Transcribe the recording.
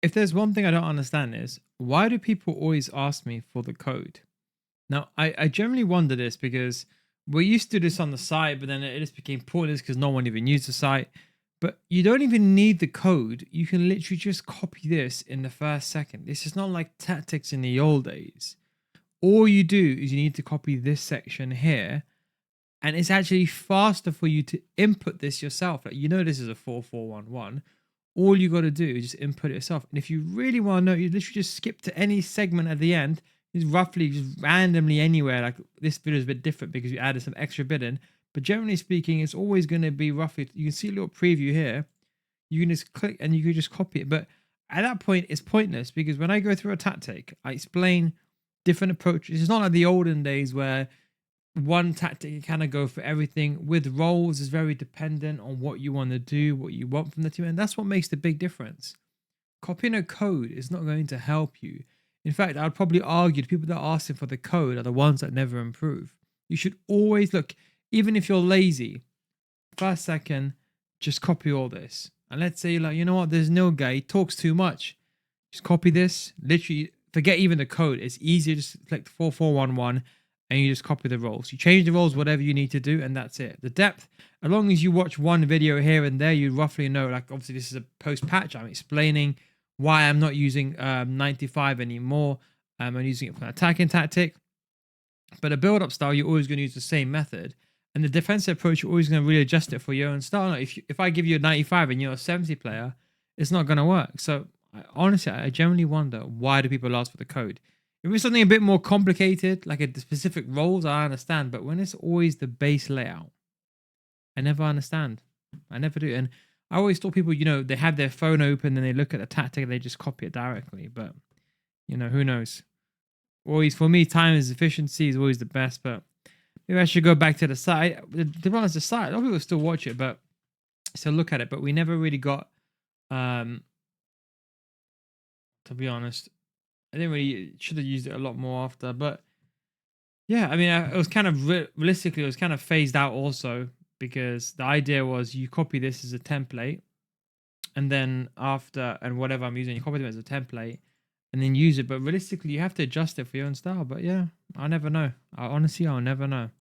if there's one thing I don't understand is why do people always ask me for the code? Now, I generally wonder this because we used to do this on the site, but then it just became pointless because no one even used the site. But you don't even need the code. You can literally just copy this in the first second. This is not like tactics in the old days. All you do is you need to copy this section here, and it's actually faster for you to input this yourself. Like, you know, this is a 4411. All you got to do is just input it yourself. And if you really want to know, you literally just skip to any segment at the end. It's roughly just randomly anywhere. Like, this video is a bit different because we added some extra bit in. But generally speaking, it's always going to be roughly, you can see a little preview here. You can just click and you can just copy it. But at that point, it's pointless because when I go through a tactic, I explain different approaches. It's not like the olden days where one tactic you kind of go for everything. With roles, is very dependent on what you want to do, what you want from the team, and that's what makes the big difference. Copying a code is not going to help you. In fact, I'd probably argue the people that are asking for the code are the ones that never improve. You should always look, even if you're lazy, first second, just copy all this. And let's say you're like, you know what, there's no guy, he talks too much. Just copy this, literally forget even the code. It's easier, just select 4411 and you just copy the roles. You change the roles, whatever you need to do, and that's it. The depth, as long as you watch one video here and there, you roughly know, like obviously this is a post patch. I'm explaining why I'm not using 95 anymore. I'm using it for an attacking tactic. But a build-up style, you're always going to use the same method. And the defensive approach, you're always going to really adjust it for your own style. If I give you a 95 and you're a 70 player, it's not going to work. So honestly, I generally wonder, why do people ask for the code? If it's something a bit more complicated, like a specific roles, I understand. But when it's always the base layout, I never understand. I never do. And I always thought people, they have their phone open and they look at the tactic and they just copy it directly. But, who knows? Always, for me, time is efficiency is always the best. But maybe I should go back to the site. To be honest, the site, a lot of people still watch it, but still look at it. But we never really got, to be honest, I didn't really, should have used it a lot more after. But yeah, I mean, it was kind of, realistically, it was kind of phased out also, because the idea was you copy this as a template, and then after, and whatever I'm using, you copy them as a template and then use it. But realistically, you have to adjust it for your own style. But yeah, I'll never know. I'll never know.